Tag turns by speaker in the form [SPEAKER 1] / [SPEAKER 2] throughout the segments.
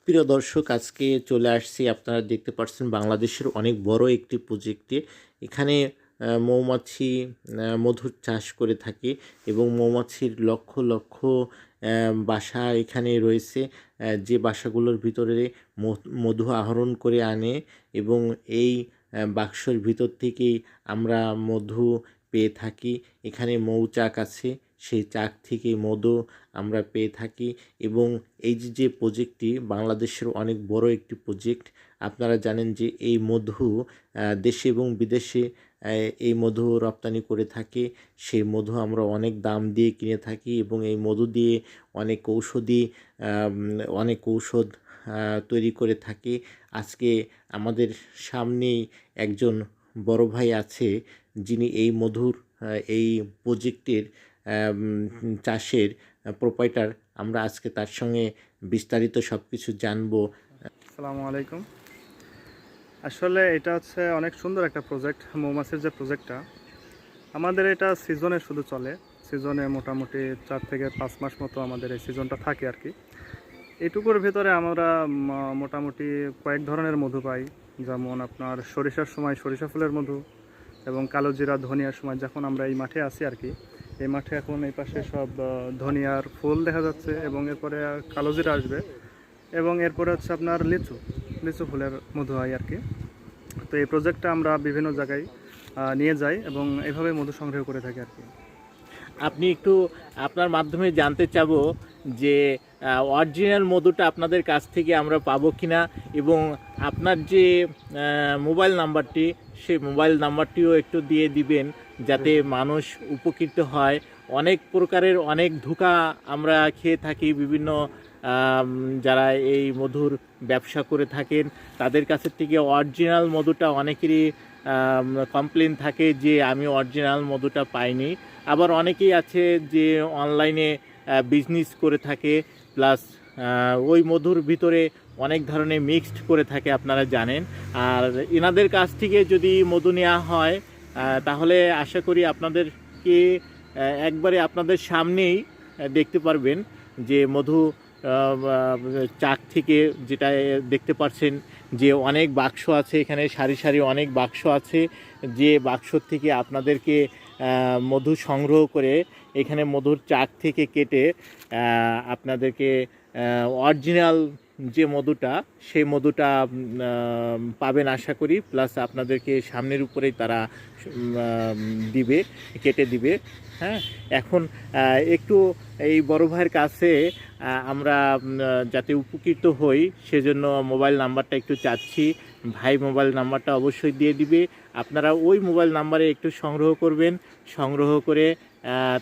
[SPEAKER 1] প্রিয় দর্শক, আজকে চলে আসছি। আপনারা দেখতে পাচ্ছেন বাংলাদেশের অনেক বড় একটি প্রজেক্টে। এখানে মৌমাছি মধুর চাষ করে থাকে এবং মৌমাছির লক্ষ লক্ষ বাসা এখানে রয়েছে, যে বাসাগুলোর ভিতরে মধু আহরণ করে আনে এবং এই বাক্সর ভিতর থেকেই আমরা মধু পেয়ে থাকি। এখানে মৌচাক আছে, সেই চাক থেকে মধু আমরা পেয়ে থাকি এবং এই যে প্রজেক্টটি বাংলাদেশের অনেক বড় একটি প্রজেক্ট। আপনারা জানেন যে এই মধু দেশে এবং বিদেশে এই মধু রপ্তানি করে থাকে। সেই মধু আমরা অনেক দাম দিয়ে কিনে থাকি এবং এই মধু দিয়ে অনেক ঔষধ তৈরি করে থাকি। আজকে আমাদের সামনেই একজন বড় ভাই আছে, যিনি এই মধুর এই প্রজেক্টের চাষের প্রোপাইটার। আমরা আজকে তার সঙ্গে বিস্তারিত সব কিছু জানবো।
[SPEAKER 2] আসসালামু আলাইকুম। আসলে এটা হচ্ছে অনেক সুন্দর একটা প্রজেক্ট। মৌমাছির যে প্রজেক্টটা আমাদের, এটা সিজনে শুধু চলে। সিজনে মোটামুটি 4 থেকে 5 মাস মতো আমাদের এই সিজনটা থাকে আর কি। এইটুকুর ভিতরে আমরা মোটামুটি কয়েক ধরনের মধু পাই। যেমন আপনার সরিষার সময় সরিষা ফুলের মধু, এবং কালো জিরা ধনিয়ার সময় যখন আমরা এই মাঠে আসি আর কি। এই মাঠে এখন এই পাশে সব ধনিয়ার ফুল দেখা যাচ্ছে এবং এরপরে কালো জিরা আসবে এবং এরপরে হচ্ছে আপনার লিচু ফুলের মধু হয় আর কি। তো এই প্রজেক্টটা আমরা বিভিন্ন জায়গায় নিয়ে যাই এবং এইভাবে মধু সংগ্রহ করে থাকি আর কি।
[SPEAKER 1] আপনি একটু আপনার মাধ্যমে জানতে চাবো যে অরিজিনাল মধুটা আপনাদের কাছ থেকে আমরা পাবো কিনা, এবং আপনার যে মোবাইল নাম্বারটি, সেই মোবাইল নাম্বারটিও একটু দিয়ে দিবেন যাতে মানুষ উপকৃত হয়। অনেক প্রকারের অনেক ধোঁকা আমরা খেয়ে থাকি। বিভিন্ন যারা এই মধুর ব্যবসা করে থাকেন তাদের কাছের থেকে অরিজিনাল মধুটা অনেকেরই কমপ্লেন থাকে যে আমি অরিজিনাল মধুটা পাইনি। আবার অনেকেই আছে যে অনলাইনে বিজনেস করে থাকে, প্লাস ওই মধুর ভিতরে অনেক ধরনের মিক্সড করে থাকে, আপনারা জানেন। আর এনাদের কাছ থেকে যদি মধু নেওয়া হয় তাহলে আশা করি আপনাদেরকে একবারে আপনাদের সামনেই দেখতে পারবেন যে মধু চাক থেকে, যেটা দেখতে পাচ্ছেন যে অনেক বাক্স আছে এখানে, সারি সারি অনেক বাক্স আছে, যে বাক্স থেকে আপনাদেরকে মধু সংগ্রহ করে এখানে মধুর চাক থেকে কেটে আপনাদেরকে অরিজিনাল যে মধুটা, সেই মধুটা পাবেন আশা করি। প্লাস আপনাদেরকে সামনের উপরেই তারা কেটে দিবে। হ্যাঁ, এখন একটু এই বড় ভাইয়ের কাছে আমরা যাতে উপকৃত হই সেজন্য মোবাইল নাম্বারটা একটু চাচ্ছি। ভাই মোবাইল নাম্বারটা অবশ্যই দিয়ে দিবে। আপনারা ওই মোবাইল নাম্বারে একটু সংগ্রহ করবেন। সংগ্রহ করে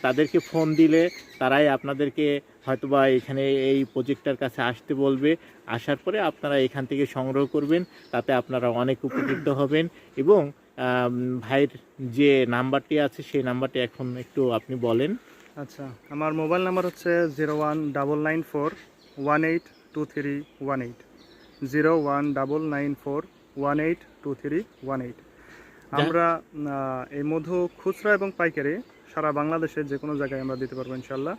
[SPEAKER 1] তাদেরকে ফোন দিলে তারাই আপনাদেরকে হয়তোবা এখানে এই প্রজেক্টটার কাছে আসতে বলবে। আসার পরে আপনারা এখান থেকে সংগ্রহ করবেন, তাতে আপনারা অনেক উপকৃত হবেন। এবং ভাইয়ের যে নাম্বারটি আছে সেই নাম্বারটি এখন একটু আপনি বলেন।
[SPEAKER 2] আচ্ছা, আমার মোবাইল নাম্বার হচ্ছে 01994182318, 01994182318। আমরা এই মধু খুচরা এবং পাইকারি সারা বাংলাদেশে যে কোনো জায়গায় আমরা দিতে পারবো ইনশাল্লাহ।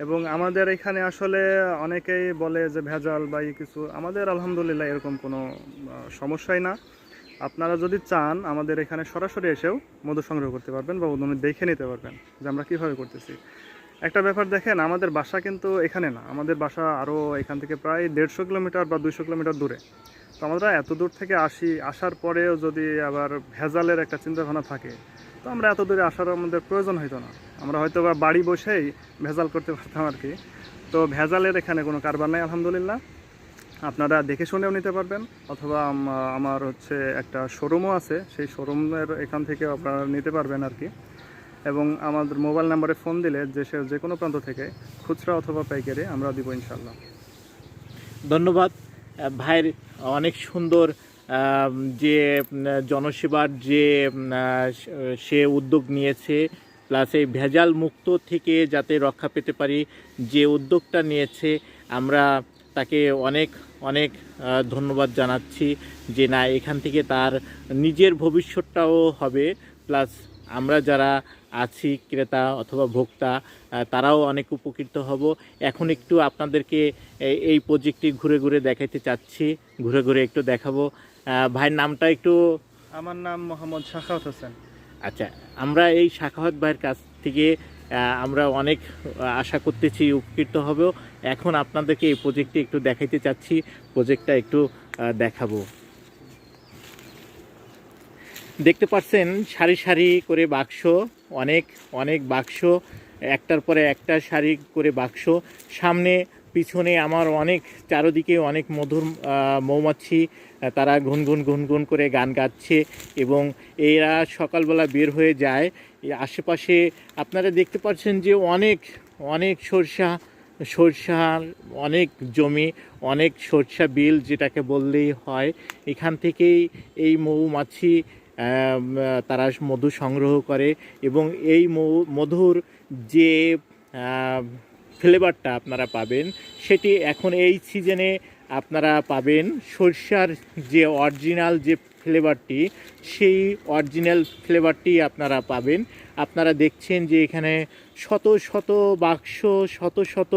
[SPEAKER 2] এবং আমাদের এখানে আসলে অনেকেই বলে যে ভেজাল বা কিছু, আমাদের আলহামদুলিল্লাহ এরকম কোনো সমস্যাই না। আপনারা যদি চান আমাদের এখানে সরাসরি এসেও মধু সংগ্রহ করতে পারবেন বা মধু দেখে নিতে পারবেন যে আমরা কীভাবে করতেছি। একটা ব্যাপার দেখেন, আমাদের বাসা কিন্তু এখানে না, আমাদের বাসা আরও এখান থেকে প্রায় 150 কিলোমিটার বা 200 কিলোমিটার দূরে। তো আমরা এত দূর থেকে আসার পরেও যদি আবার ভেজালের একটা চিন্তাভাবনা থাকে, তো আমরা এত দূরে আসার আমাদের প্রয়োজন হইতো না। আমরা হয়তো বা বাড়ি বসেই ভেজাল করতে পারতাম আর কি। তো ভেজালের এখানে কোনো কারবার নাই আলহামদুলিল্লাহ। আপনারা দেখে শুনেও নিতে পারবেন, অথবা আমার হচ্ছে একটা শোরুমও আছে, সেই শোরুমের এখান থেকে আপনারা নিতে পারবেন আর কি। এবং আমাদের মোবাইল নাম্বারে ফোন দিলে যে কোনো প্রান্ত থেকে খুচরা অথবা পাইকারি আমরা দিব ইনশাল্লাহ।
[SPEAKER 1] ধন্যবাদ ভাইয়ের। অনেক সুন্দর যে জনসেবার যে সে উদ্যোগ নিয়েছে, প্লাস এই ভেজাল মুক্ত থেকে যাতে রক্ষা পেতে পারি যে উদ্যোগটা নিয়েছে, আমরা তাকে অনেক অনেক ধন্যবাদ জানাচ্ছি। যে না, এখান থেকে তার নিজের ভবিষ্যৎটাও হবে, প্লাস আমরা যারা আছি ক্রেতা অথবা ভোক্তা তারাও অনেক উপকৃত হব। এখন একটু আপনাদেরকে এই প্রজেক্টটি ঘুরে ঘুরে দেখাইতে চাচ্ছি, ঘুরে ঘুরে একটু দেখাবো। ভাইয়ের নামটা একটু।
[SPEAKER 2] আমার নাম মোহাম্মদ সাখাওয়াত হোসেন।
[SPEAKER 1] আচ্ছা, আমরা এই সাখাওয়াত ভাইয়ের কাছ থেকে আমরা অনেক আশা করতেছি উপকৃত হব। এখন আপনাদেরকে এই প্রজেক্টটি একটু দেখাইতে চাচ্ছি, প্রজেক্টটা একটু দেখাবো। দেখতে পাচ্ছেন সারি সারি করে বাক্স, অনেক অনেক বাক্স, একটার পরে একটা সারি করে বাক্স, সামনে পিছনে আমার অনেক চারদিকে অনেক মধুর মৌমাছি, তারা গুনগুন গুনগুন করে গান গাচ্ছে এবং এরা সকালবেলা বের হয়ে যায়। আশেপাশে আপনারা দেখতে পাচ্ছেন যে অনেক অনেক সরষার অনেক জমি, অনেক সরষা বিল যেটাকে বললেই হয়। এখান থেকেই এই মৌমাছি তারা মধু সংগ্রহ করে এবং এই মধুর যে ফ্লেভারটা আপনারা পাবেন সেটি এখন এই সিজনে আপনারা পাবেন। সরষার যে অরিজিনাল যে ফ্লেভারটি, সেই অরিজিনাল ফ্লেভারটি আপনারা পাবেন। আপনারা দেখছেন যে এখানে শত শত বাক্স, শত শত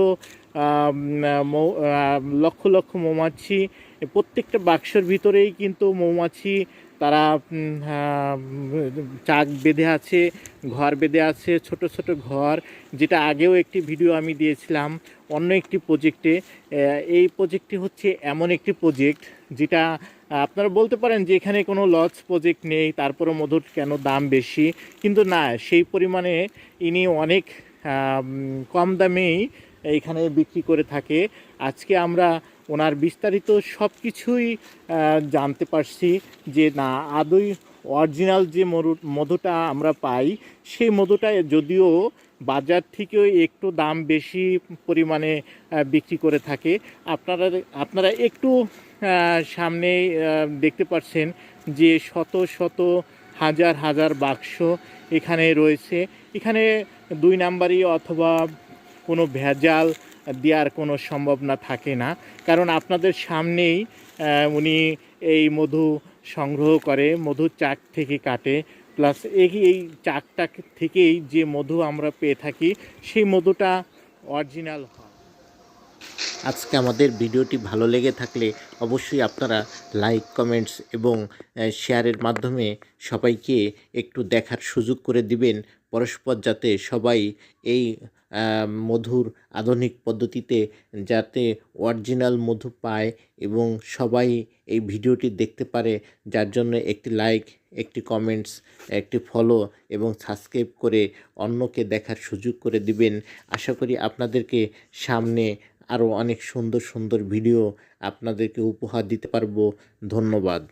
[SPEAKER 1] লক্ষ লক্ষ মৌমাছি, প্রত্যেকটা বাক্সের ভিতরেই কিন্তু মৌমাছি তারা চাক বেঁধে আছে, ঘর বেঁধে আছে, ছোট ছোট ঘর, যেটা আগেও একটি ভিডিও আমি দিয়েছিলাম অন্য একটি প্রজেক্টে। এই প্রজেক্টটি হচ্ছে এমন একটি প্রজেক্ট যেটা আপনারা বলতে পারেন যে এখানে কোনো লস প্রজেক্ট নেই, তারপরে মধুর কেন দাম বেশি, কিন্তু না, সেই পরিমাণে ইনি অনেক কম দামেই এখানে বিক্রি করে থাকে। আজকে আমরা ওনার বিস্তারিত সব কিছুই জানতে পারছি যে না, আদৌ অরিজিনাল যে মধুটা আমরা পাই সেই মধুটা যদিও বাজার থেকেও একটু দাম বেশি পরিমাণে বিক্রি করে থাকে। আপনারা একটু সামনে দেখতে পাচ্ছেন যে শত শত হাজার হাজার বাক্স এখানে রয়েছে। এখানে 2 নাম্বারই অথবা কোনো ভেজাল দেওয়ার কোনো সম্ভাবনা থাকে না, কারণ আপনাদের সামনেই উনি এই মধু সংগ্রহ করে, মধু চাক থেকে কাটে, প্লাস এই চাকটা থেকেই যে মধু আমরা পেয়ে থাকি সেই মধুটা অরিজিনাল হয়। আজকে আমাদের ভিডিওটি ভালো লেগে থাকলে অবশ্যই আপনারা লাইক, কমেন্টস এবং শেয়ারের মাধ্যমে সবাইকে একটু দেখার সুযোগ করে দিবেন, পরস্পর যাতে সবাই এই মধুর আধুনিক পদ্ধতিতে যাতে অরিজিনাল মধু পায় এবং সবাই এই ভিডিওটি দেখতে পারে। যার জন্য একটি লাইক, একটি কমেন্টস, একটি ফলো এবং সাবস্ক্রাইব করে অন্যকে দেখার সুযোগ করে দিবেন। আশা করি আপনাদেরকে সামনে আরও অনেক সুন্দর সুন্দর ভিডিও আপনাদেরকে উপহার দিতে পারবো। ধন্যবাদ।